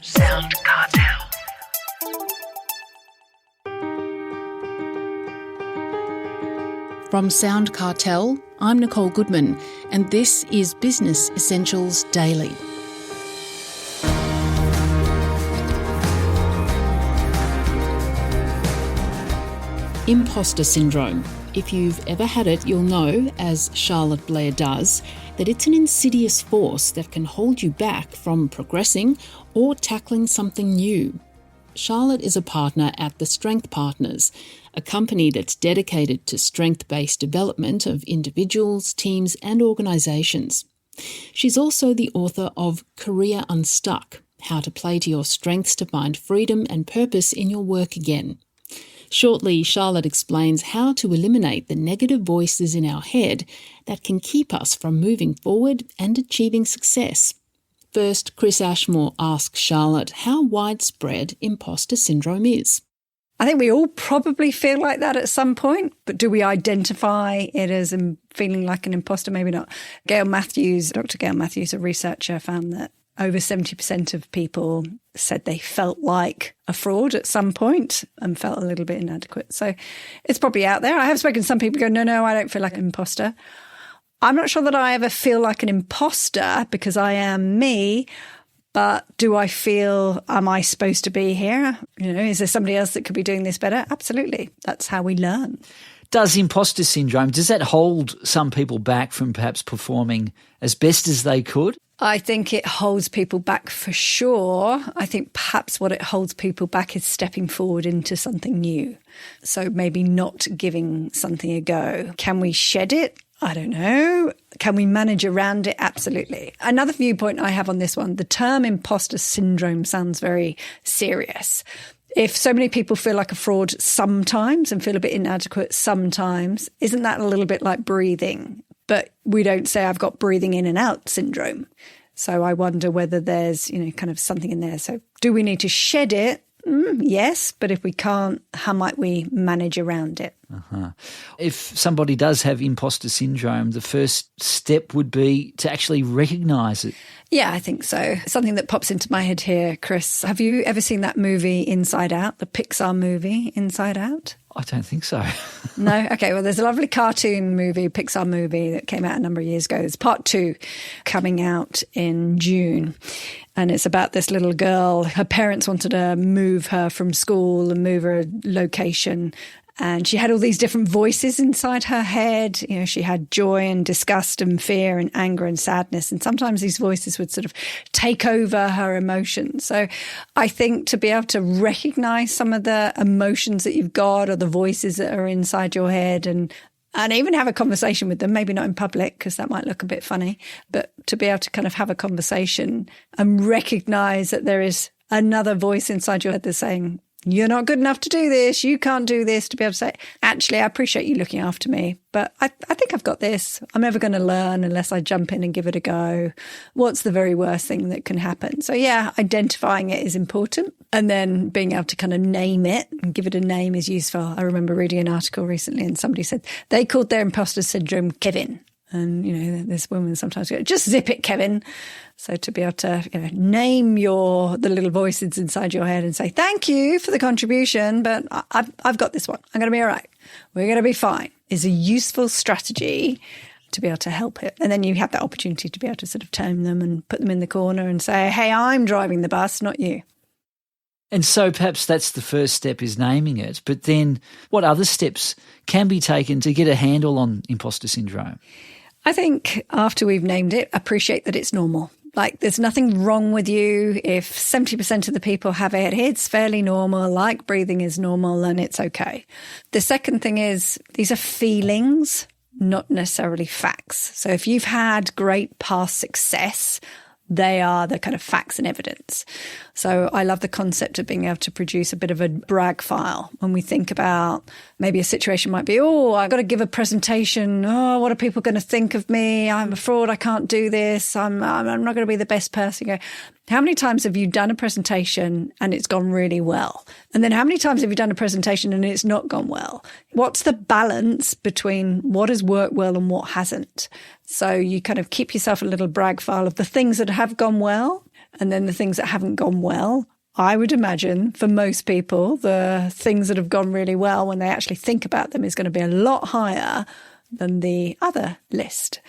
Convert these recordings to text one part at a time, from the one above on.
SoundCartel. From SoundCartel, I'm Nicole Goodman, and this is Business Essentials Daily. Imposter syndrome. If you've ever had it, you'll know, as Charlotte Blair does, that it's an insidious force that can hold you back from progressing or tackling something new. Charlotte is a partner at the Strength Partners, a company that's dedicated to strength-based development of individuals, teams and organisations. She's also the author of Career Unstuck, How to Play to Your Strengths to Find Freedom and Purpose in Your Work Again. Shortly, Charlotte explains how to eliminate the negative voices in our head that can keep us from moving forward and achieving success. First, Chris Ashmore asks Charlotte how widespread imposter syndrome is. I think we all probably feel like that at some point, but do we identify it as feeling like an imposter? Maybe not. Dr. Gail Matthews, a researcher, found that over 70% of people said they felt like a fraud at some point and felt a little bit inadequate. So it's probably out there. I have spoken to some people who go, no, I don't feel like an imposter. I'm not sure that I ever feel like an imposter because I am me, but do I feel, am I supposed to be here? Is there somebody else that could be doing this better? Absolutely. That's how we learn. Does imposter syndrome, does that hold some people back from perhaps performing as best as they could? I think it holds people back for sure. I think perhaps what it holds people back is stepping forward into something new. So maybe not giving something a go. Can we shed it? I don't know. Can we manage around it? Absolutely. Another viewpoint I have on this one, the term imposter syndrome sounds very serious. If so many people feel like a fraud sometimes and feel a bit inadequate sometimes, isn't that a little bit like breathing? But we don't say I've got breathing in and out syndrome. So I wonder whether there's, kind of something in there. So do we need to shed it? Yes. But if we can't, how might we manage around it? If somebody does have imposter syndrome, the first step would be to actually recognise it. Yeah, I think so. Something that pops into my head here, Chris, have you ever seen that movie Inside Out, the Pixar movie Inside Out? I don't think so. No? Okay, well, there's a lovely cartoon movie, Pixar movie that came out a number of years ago. It's part 2 coming out in June. And it's about this little girl. Her parents wanted to move her from school and move her location. And she had all these different voices inside her head. She had joy and disgust and fear and anger and sadness. And sometimes these voices would sort of take over her emotions. So I think to be able to recognize some of the emotions that you've got or the voices that are inside your head and even have a conversation with them, maybe not in public because that might look a bit funny, but to be able to kind of have a conversation and recognize that there is another voice inside your head that's saying, you're not good enough to do this. You can't do this. To be able to say, actually, I appreciate you looking after me, but I think I've got this. I'm never going to learn unless I jump in and give it a go. What's the very worst thing that can happen? So yeah, identifying it is important. And then being able to kind of name it and give it a name is useful. I remember reading an article recently and somebody said they called their imposter syndrome Kevin. And, this woman sometimes goes, just zip it, Kevin. So to be able to name the little voices inside your head and say, thank you for the contribution, but I've got this one. I'm going to be all right. We're going to be fine is a useful strategy to be able to help it. And then you have that opportunity to be able to sort of tone them and put them in the corner and say, hey, I'm driving the bus, not you. And so perhaps that's the first step is naming it. But then what other steps can be taken to get a handle on imposter syndrome? I think after we've named it, appreciate that it's normal. Like there's nothing wrong with you. If 70% of the people have it, it's fairly normal, like breathing is normal and it's okay. The second thing is these are feelings, not necessarily facts. So if you've had great past success, they are the kind of facts and evidence. So I love the concept of being able to produce a bit of a brag file when we think about maybe a situation might be, I've got to give a presentation. What are people going to think of me? I'm a fraud. I can't do this. I'm not going to be the best person. You go, how many times have you done a presentation and it's gone really well? And then how many times have you done a presentation and it's not gone well? What's the balance between what has worked well and what hasn't? So you kind of keep yourself a little brag file of the things that have gone well And then the things that haven't gone well, I would imagine for most people, the things that have gone really well when they actually think about them is going to be a lot higher than the other list.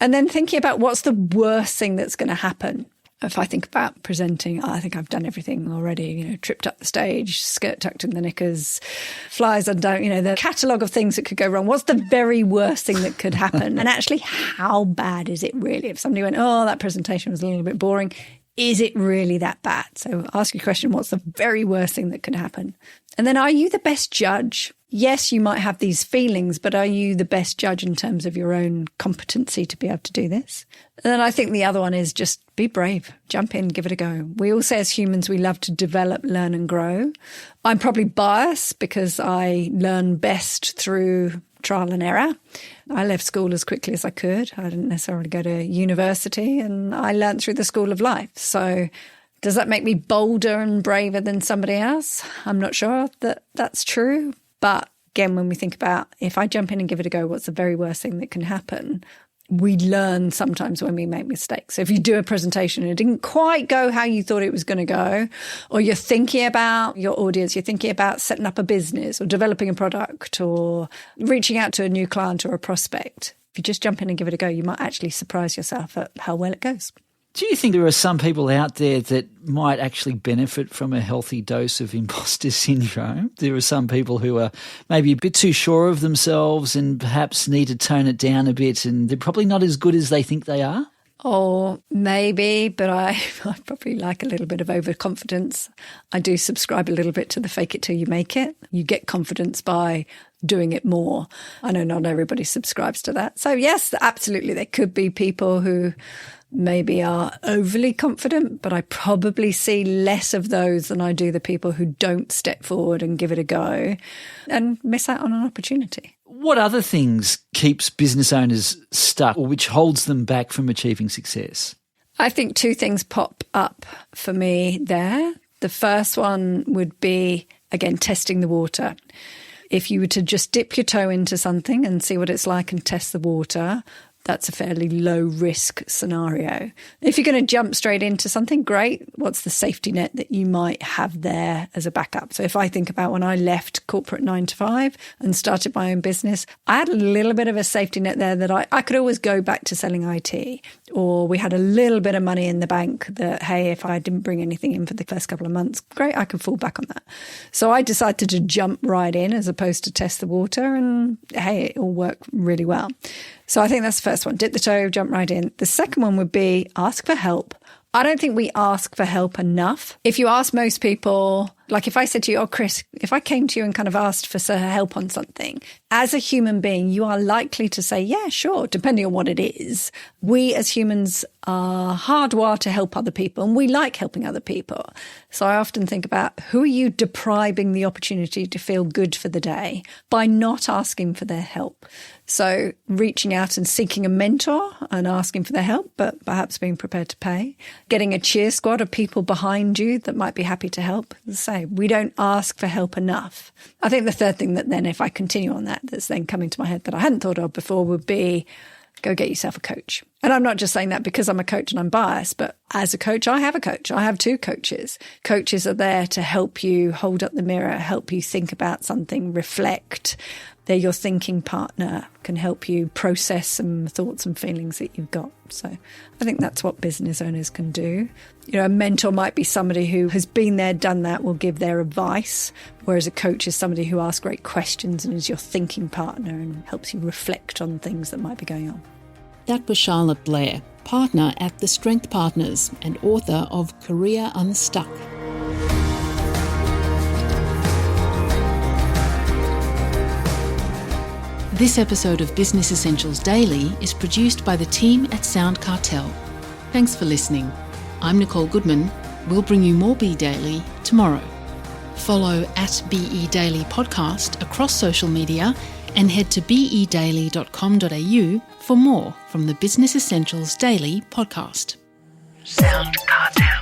And then thinking about what's the worst thing that's going to happen. If I think about presenting, I think I've done everything already, tripped up the stage, skirt tucked in the knickers, flies undone, the catalogue of things that could go wrong. What's the very worst thing that could happen? And actually, how bad is it really? If somebody went, oh, that presentation was a little bit boring, is it really that bad? So ask your question, what's the very worst thing that could happen? And then, are you the best judge? Yes, you might have these feelings, but are you the best judge in terms of your own competency to be able to do this? And then I think the other one is just be brave, jump in, give it a go. We all say as humans, we love to develop, learn and grow. I'm probably biased because I learn best through trial and error. I left school as quickly as I could. I didn't necessarily go to university, and I learned through the school of life. So does that make me bolder and braver than somebody else? I'm not sure that that's true. But again, when we think about if I jump in and give it a go, what's the very worst thing that can happen? We learn sometimes when we make mistakes. So if you do a presentation and it didn't quite go how you thought it was going to go, or you're thinking about your audience, you're thinking about setting up a business or developing a product or reaching out to a new client or a prospect, if you just jump in and give it a go, you might actually surprise yourself at how well it goes. Do you think there are some people out there that might actually benefit from a healthy dose of imposter syndrome? There are some people who are maybe a bit too sure of themselves and perhaps need to tone it down a bit, and they're probably not as good as they think they are? Or maybe, but I probably like a little bit of overconfidence. I do subscribe a little bit to the fake it till you make it. You get confidence by doing it more. I know not everybody subscribes to that. So yes, absolutely, there could be people who maybe are overly confident, but I probably see less of those than I do the people who don't step forward and give it a go and miss out on an opportunity. What other things keeps business owners stuck or which holds them back from achieving success? I think two things pop up for me there. The first one would be, again, testing the water. If you were to just dip your toe into something and see what it's like and test the water, that's a fairly low risk scenario. If you're going to jump straight into something, great. What's the safety net that you might have there as a backup? So if I think about when I left corporate 9 to 5 and started my own business, I had a little bit of a safety net there that I could always go back to selling IT, or we had a little bit of money in the bank that, hey, if I didn't bring anything in for the first couple of months, great, I could fall back on that. So I decided to jump right in as opposed to test the water, and hey, it all worked really well. So I think that's the first one. Dip the toe, jump right in. The second one would be ask for help. I don't think we ask for help enough. If you ask most people, like if I said to you, oh, Chris, if I came to you and kind of asked for help on something, as a human being, you are likely to say, yeah, sure, depending on what it is. We as humans are hardwired to help other people, and we like helping other people. So I often think about, who are you depriving the opportunity to feel good for the day by not asking for their help? So reaching out and seeking a mentor and asking for their help, but perhaps being prepared to pay. Getting a cheer squad of people behind you that might be happy to help. As I say, we don't ask for help enough. I think the third thing that then, if I continue on that, that's then coming to my head that I hadn't thought of before would be go get yourself a coach. And I'm not just saying that because I'm a coach and I'm biased, but as a coach, I have a coach. I have two coaches. Coaches are there to help you hold up the mirror, help you think about something, reflect. They're your thinking partner, can help you process some thoughts and feelings that you've got. So I think that's what business owners can do. A mentor might be somebody who has been there, done that, will give their advice, whereas a coach is somebody who asks great questions and is your thinking partner and helps you reflect on things that might be going on. That was Charlotte Blair, partner at The Strength Partners and author of Career Unstuck. This episode of Business Essentials Daily is produced by the team at SoundCartel. Thanks for listening. I'm Nicole Goodman. We'll bring you more Be Daily tomorrow. Follow at BE Daily Podcast across social media and head to bedaily.com.au for more from the Business Essentials Daily podcast. SoundCartel.